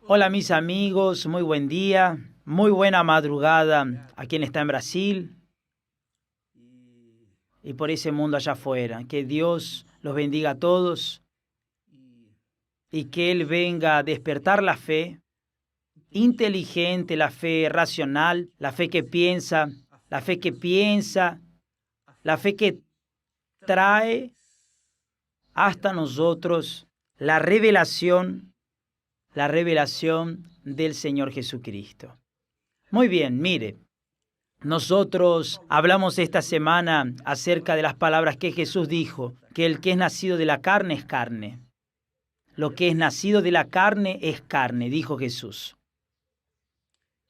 Hola mis amigos, muy buen día, muy buena madrugada a quien está en Brasil y por ese mundo allá afuera. Que Dios los bendiga a todos y que Él venga a despertar la fe inteligente, la fe racional, la fe que piensa, la fe que piensa, la fe que trae hasta nosotros la revelación del Señor Jesucristo. Muy bien, mire, nosotros hablamos esta semana acerca de las palabras que Jesús dijo, que el que es nacido de la carne es carne. Lo que es nacido de la carne es carne, dijo Jesús.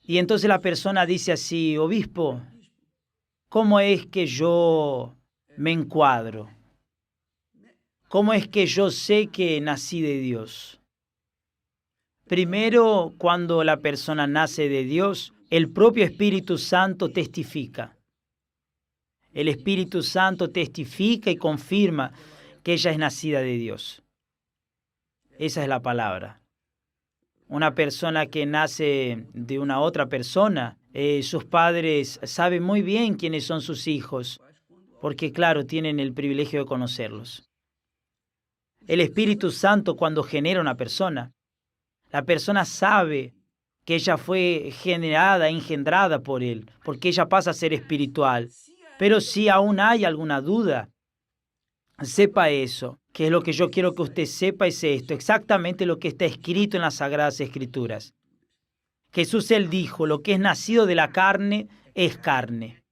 Y entonces la persona dice así: obispo, ¿cómo es que yo me encuadro? ¿Cómo es que yo sé que nací de Dios? Primero, cuando la persona nace de Dios, el propio Espíritu Santo testifica. El Espíritu Santo testifica y confirma que ella es nacida de Dios. Esa es la palabra. Una persona que nace de una otra persona, sus padres saben muy bien quiénes son sus hijos, porque claro, tienen el privilegio de conocerlos. El Espíritu Santo, cuando genera una persona, la persona sabe que ella fue generada, engendrada por Él, porque ella pasa a ser espiritual. Pero si aún hay alguna duda, sepa eso, que es lo que yo quiero que usted sepa, es esto, exactamente lo que está escrito en las Sagradas Escrituras. Jesús, Él dijo, lo que es nacido de la carne es carne.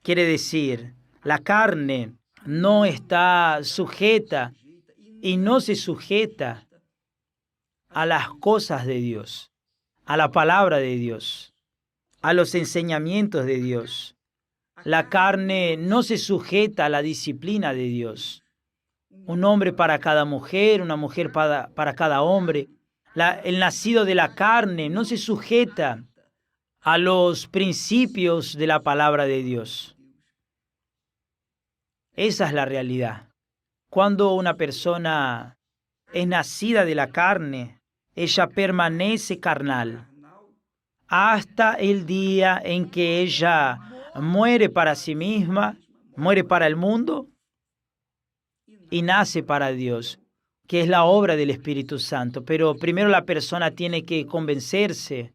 Quiere decir, la carne no está sujeta y no se sujeta a las cosas de Dios, a la palabra de Dios, a los enseñamientos de Dios. La carne no se sujeta a la disciplina de Dios. Un hombre para cada mujer, una mujer para cada hombre. El nacido de la carne no se sujeta a los principios de la palabra de Dios. Esa es la realidad. Cuando una persona es nacida de la carne, ella permanece carnal hasta el día en que ella muere para sí misma, muere para el mundo y nace para Dios, que es la obra del Espíritu Santo. Pero primero la persona tiene que convencerse.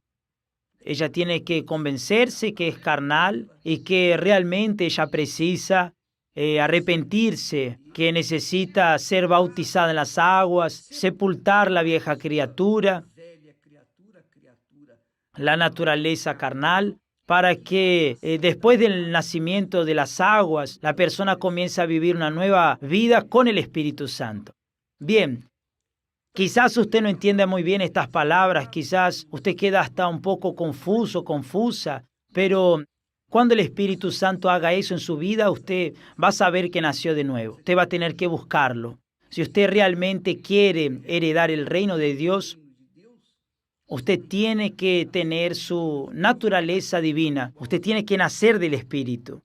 Ella tiene que convencerse que es carnal y que realmente ella precisa arrepentirse, que necesita ser bautizada en las aguas, sepultar la vieja criatura, la naturaleza carnal, para que después del nacimiento de las aguas, la persona comience a vivir una nueva vida con el Espíritu Santo. Bien, quizás usted no entienda muy bien estas palabras, quizás usted queda hasta un poco confuso, confusa, pero cuando el Espíritu Santo haga eso en su vida, usted va a saber que nació de nuevo. Usted va a tener que buscarlo. Si usted realmente quiere heredar el reino de Dios, usted tiene que tener su naturaleza divina. Usted tiene que nacer del Espíritu.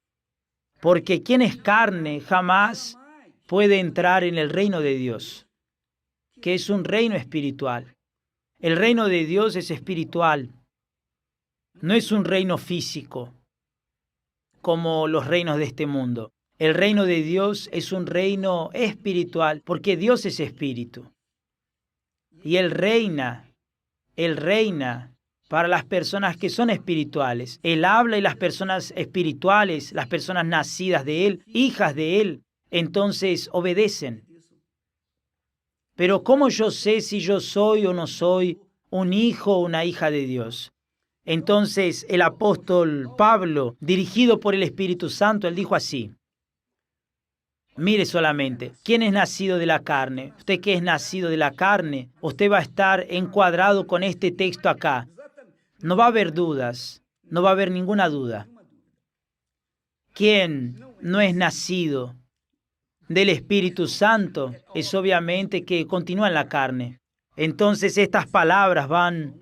Porque quien es carne jamás puede entrar en el reino de Dios, que es un reino espiritual. El reino de Dios es espiritual. No es un reino físico, como los reinos de este mundo. El reino de Dios es un reino espiritual, porque Dios es espíritu. Y Él reina para las personas que son espirituales. Él habla y las personas espirituales, las personas nacidas de Él, hijas de Él, entonces obedecen. Pero ¿cómo yo sé si yo soy o no soy un hijo o una hija de Dios? Entonces el apóstol Pablo, dirigido por el Espíritu Santo, él dijo así: mire solamente, ¿quién es nacido de la carne? Usted que es nacido de la carne, usted va a estar encuadrado con este texto acá. No va a haber dudas, no va a haber ninguna duda. ¿Quién no es nacido del Espíritu Santo? Es obviamente que continúa en la carne. Entonces estas palabras van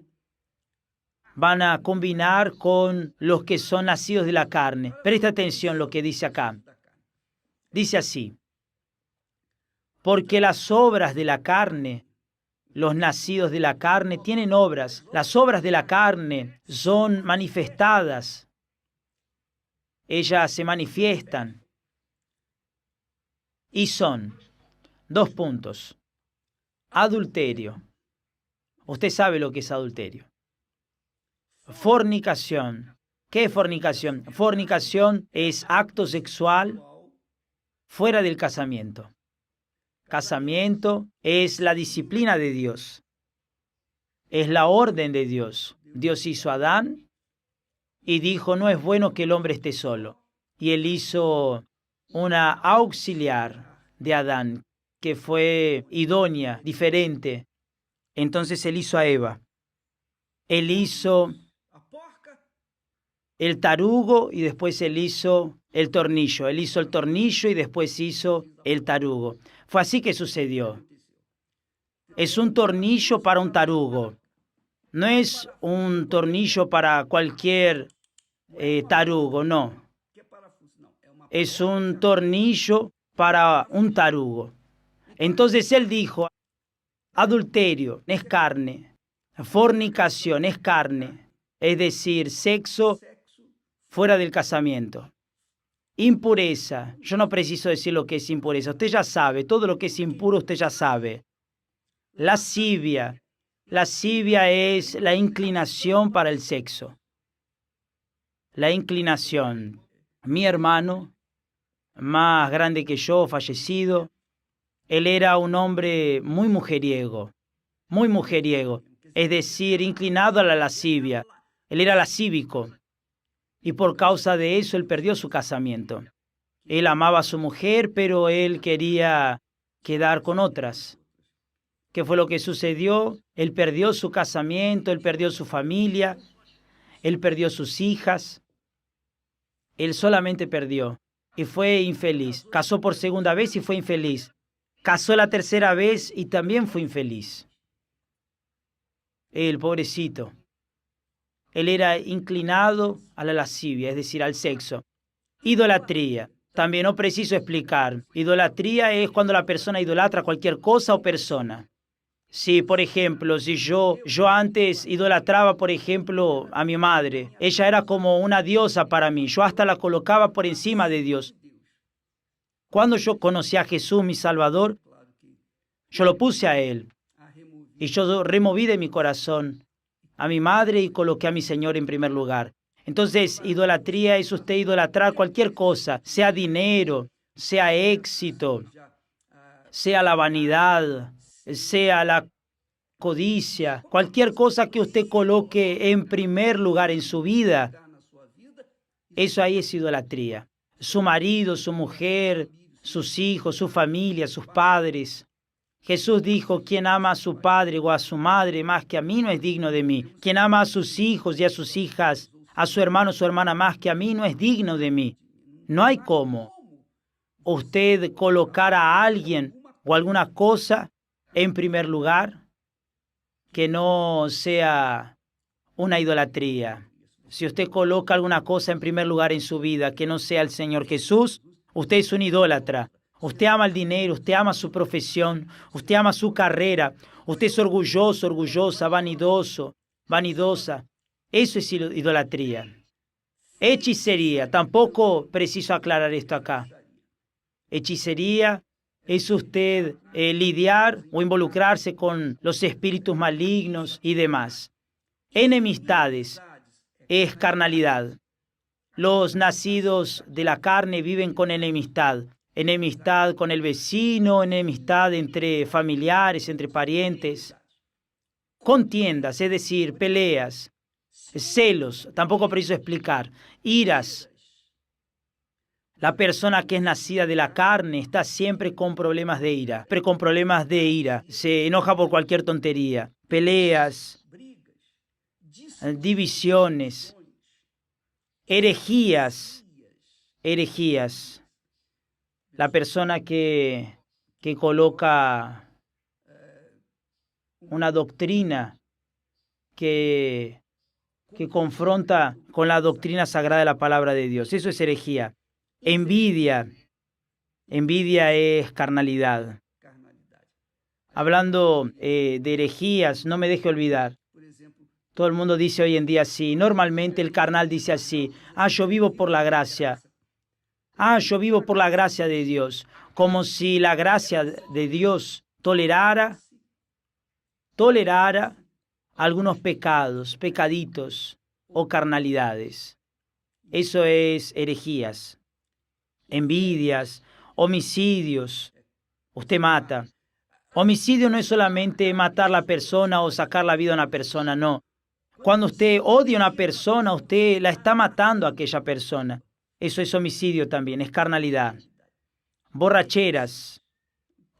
a combinar con los que son nacidos de la carne. Presta atención lo que dice acá. Dice así: porque las obras de la carne, Los nacidos de la carne tienen obras. Las obras de la carne son manifestadas. Ellas se manifiestan y son 2 puntos. Adulterio. Usted sabe lo que es adulterio. Fornicación. ¿Qué es fornicación? Fornicación es acto sexual fuera del casamiento. Casamiento es la disciplina de Dios. Es la orden de Dios. Dios hizo a Adán y dijo, no es bueno que el hombre esté solo. Y él hizo una auxiliar de Adán, que fue idónea, diferente. Entonces él hizo a Eva. Él hizo el tarugo y después él hizo el tornillo. Él hizo el tornillo y después hizo el tarugo. Fue así que sucedió. Es un tornillo para un tarugo. No es un tornillo para cualquier tarugo, no. Es un tornillo para un tarugo. Entonces él dijo, adulterio es carne, fornicación es carne, es decir, sexo fuera del casamiento. Impureza, yo no preciso decir lo que es impureza, usted ya sabe, todo lo que es impuro usted ya sabe. Lascivia, lascivia es la inclinación para el sexo. La inclinación. Mi hermano, más grande que yo, fallecido, él era un hombre muy mujeriego, es decir, inclinado a la lascivia. Él era lascívico. Y por causa de eso él perdió su casamiento. Él amaba a su mujer, pero él quería quedar con otras. ¿Qué fue lo que sucedió? Él perdió su casamiento, él perdió su familia, él perdió sus hijas. Él solamente perdió y fue infeliz. Casó por segunda vez y fue infeliz. Casó la tercera vez y también fue infeliz. Él, pobrecito. Él era inclinado a la lascivia, es decir, al sexo. Idolatría. También no preciso explicar. Idolatría es cuando la persona idolatra cualquier cosa o persona. Si, por ejemplo, si yo antes idolatraba, por ejemplo, a mi madre. Ella era como una diosa para mí. Yo hasta la colocaba por encima de Dios. Cuando yo conocí a Jesús, mi Salvador, yo lo puse a Él. Y yo removí de mi corazón a mi madre y coloqué a mi Señor en primer lugar. Entonces, idolatría es usted idolatrar cualquier cosa, sea dinero, sea éxito, sea la vanidad, sea la codicia, cualquier cosa que usted coloque en primer lugar en su vida, eso ahí es idolatría. Su marido, su mujer, sus hijos, su familia, sus padres. Jesús dijo, quien ama a su padre o a su madre más que a mí no es digno de mí. Quien ama a sus hijos y a sus hijas, a su hermano o su hermana más que a mí no es digno de mí. No hay cómo usted colocar a alguien o alguna cosa en primer lugar que no sea una idolatría. Si usted coloca alguna cosa en primer lugar en su vida que no sea el Señor Jesús, usted es un idólatra. Usted ama el dinero, usted ama su profesión, usted ama su carrera, usted es orgulloso, orgullosa, vanidoso, vanidosa. Eso es idolatría. Hechicería, tampoco preciso aclarar esto acá. Hechicería es usted lidiar o involucrarse con los espíritus malignos y demás. Enemistades es carnalidad. Los nacidos de la carne viven con enemistad. Enemistad con el vecino, enemistad entre familiares, entre parientes. Contiendas, es decir, peleas, celos, tampoco preciso explicar, iras. La persona que es nacida de la carne está siempre con problemas de ira, siempre con problemas de ira, se enoja por cualquier tontería, peleas, divisiones, herejías. La persona que coloca una doctrina que confronta con la doctrina sagrada de la palabra de Dios. Eso es herejía. Envidia es carnalidad. hablando de herejías, no me deje olvidar. Todo el mundo dice hoy en día así. Normalmente el carnal dice así: yo vivo por la gracia. Yo vivo por la gracia de Dios. Como si la gracia de Dios tolerara algunos pecados, pecaditos o carnalidades. Eso es herejías, envidias, homicidios. Usted mata. Homicidio no es solamente matar a la persona o sacar la vida a una persona, no. Cuando usted odia a una persona, usted la está matando a aquella persona. Eso es homicidio también, es carnalidad. Borracheras.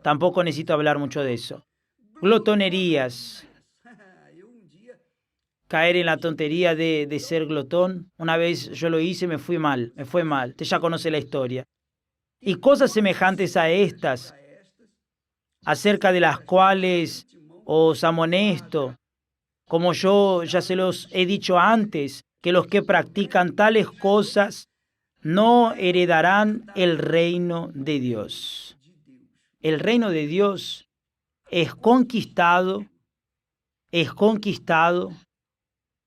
Tampoco necesito hablar mucho de eso. Glotonerías. Caer en la tontería de ser glotón. Una vez yo lo hice, me fue mal. Usted ya conoce la historia. Y cosas semejantes a estas, acerca de las cuales os amonesto, como yo ya se los he dicho antes, que los que practican tales cosas no heredarán el reino de Dios. El reino de Dios es conquistado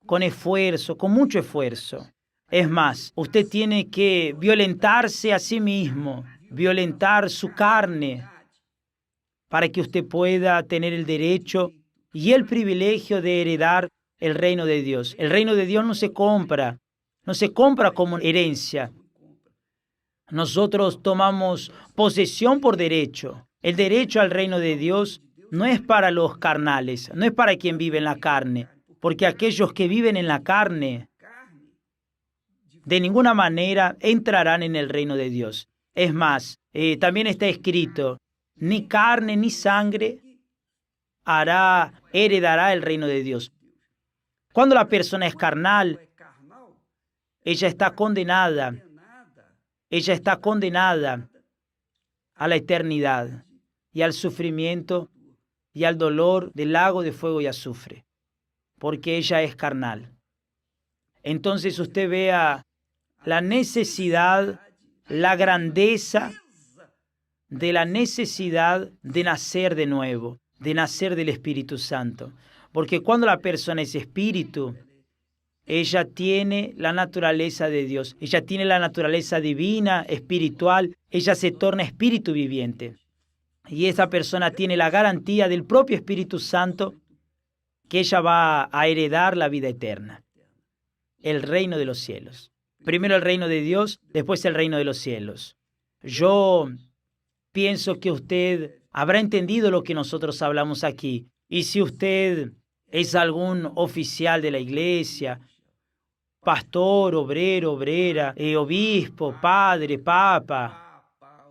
con esfuerzo, con mucho esfuerzo. Es más, usted tiene que violentarse a sí mismo, violentar su carne, para que usted pueda tener el derecho y el privilegio de heredar el reino de Dios. El reino de Dios no se compra como herencia. Nosotros tomamos posesión por derecho. El derecho al reino de Dios no es para los carnales, no es para quien vive en la carne, porque aquellos que viven en la carne de ninguna manera entrarán en el reino de Dios. Es más, también está escrito: ni carne ni sangre heredará el reino de Dios. Cuando la persona es carnal, ella está condenada a la eternidad y al sufrimiento y al dolor del lago de fuego y azufre, porque ella es carnal. Entonces usted vea la necesidad, la grandeza de la necesidad de nacer de nuevo, de nacer del Espíritu Santo. Porque cuando la persona es espíritu, ella tiene la naturaleza de Dios, ella tiene la naturaleza divina, espiritual, ella se torna espíritu viviente. Y esa persona tiene la garantía del propio Espíritu Santo que ella va a heredar la vida eterna, el reino de los cielos. Primero el reino de Dios, después el reino de los cielos. Yo pienso que usted habrá entendido lo que nosotros hablamos aquí. Y si usted es algún oficial de la iglesia, pastor, obrero, obrera, obispo, padre, papa,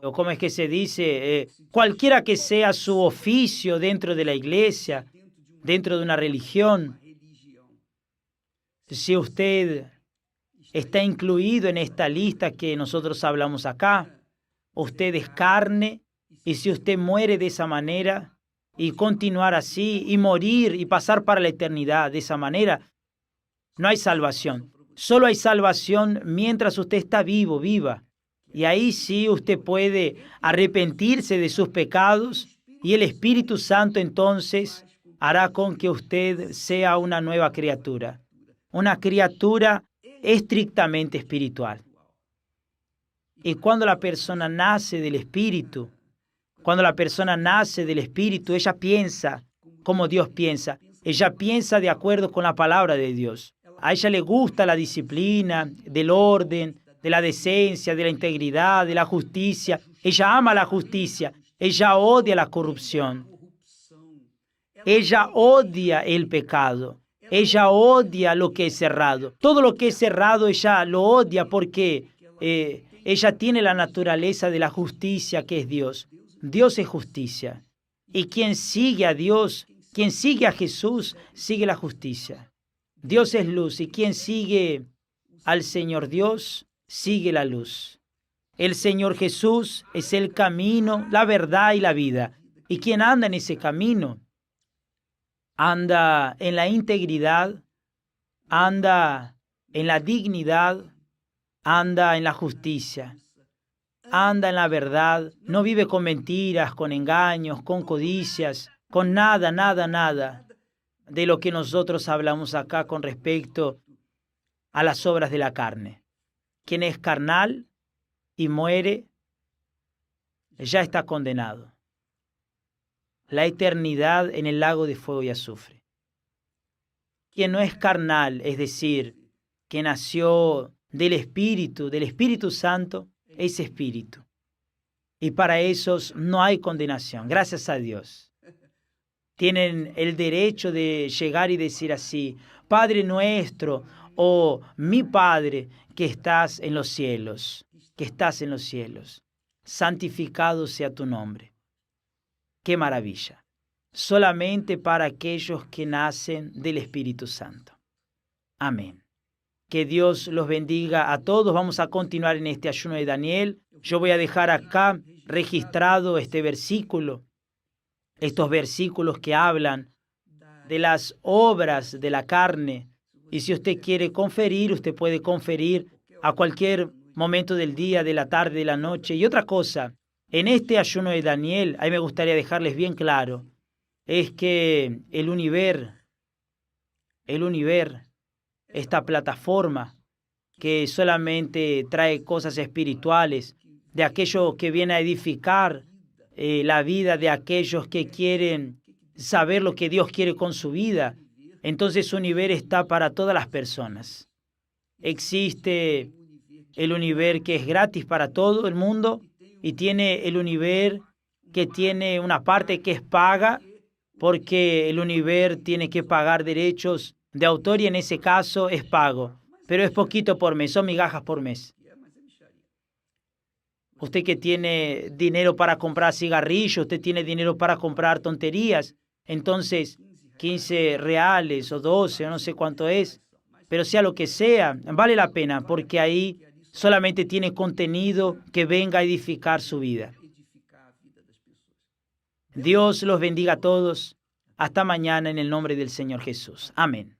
o cómo es que se dice, cualquiera que sea su oficio dentro de la iglesia, dentro de una religión, si usted está incluido en esta lista que nosotros hablamos acá, usted es carne, y si usted muere de esa manera y continuar así y morir y pasar para la eternidad de esa manera, no hay salvación. Solo hay salvación mientras usted está vivo, viva. Y ahí sí usted puede arrepentirse de sus pecados y el Espíritu Santo entonces hará con que usted sea una nueva criatura estrictamente espiritual. Y cuando la persona nace del Espíritu, ella piensa como Dios piensa. Ella piensa de acuerdo con la palabra de Dios. A ella le gusta la disciplina, del orden, de la decencia, de la integridad, de la justicia. Ella ama la justicia. Ella odia la corrupción. Ella odia el pecado. Ella odia lo que es errado. Todo lo que es errado ella lo odia porque ella tiene la naturaleza de la justicia que es Dios. Dios es justicia. Y quien sigue a Dios, quien sigue a Jesús, sigue la justicia. Dios es luz y quien sigue al Señor Dios, sigue la luz. El Señor Jesús es el camino, la verdad y la vida. Y quien anda en ese camino, anda en la integridad, anda en la dignidad, anda en la justicia, anda en la verdad, no vive con mentiras, con engaños, con codicias, con nada, nada, nada de lo que nosotros hablamos acá con respecto a las obras de la carne. Quien es carnal y muere, ya está condenado. La eternidad en el lago de fuego y azufre. Quien no es carnal, es decir, que nació del Espíritu Santo, es espíritu. Y para esos no hay condenación, gracias a Dios. Tienen el derecho de llegar y decir así: Padre nuestro, o mi Padre que estás en los cielos, santificado sea tu nombre. ¡Qué maravilla! Solamente para aquellos que nacen del Espíritu Santo. Amén. Que Dios los bendiga a todos. Vamos a continuar en este ayuno de Daniel. Yo voy a dejar acá registrado este versículo, estos versículos que hablan de las obras de la carne. Y si usted quiere conferir, usted puede conferir a cualquier momento del día, de la tarde, de la noche. Y otra cosa, en este ayuno de Daniel, ahí me gustaría dejarles bien claro, es que el universo, esta plataforma que solamente trae cosas espirituales, de aquello que viene a edificar la vida de aquellos que quieren saber lo que Dios quiere con su vida, entonces Univer está para todas las personas. Existe el Univer que es gratis para todo el mundo y tiene el Univer que tiene una parte que es paga, porque el Univer tiene que pagar derechos de autor y en ese caso es pago, pero es poquito por mes, son migajas por mes. Usted que tiene dinero para comprar cigarrillos, usted tiene dinero para comprar tonterías, entonces 15 reales o 12 o no sé cuánto es, pero sea lo que sea, vale la pena porque ahí solamente tiene contenido que venga a edificar su vida. Dios los bendiga a todos. Hasta mañana en el nombre del Señor Jesús. Amén.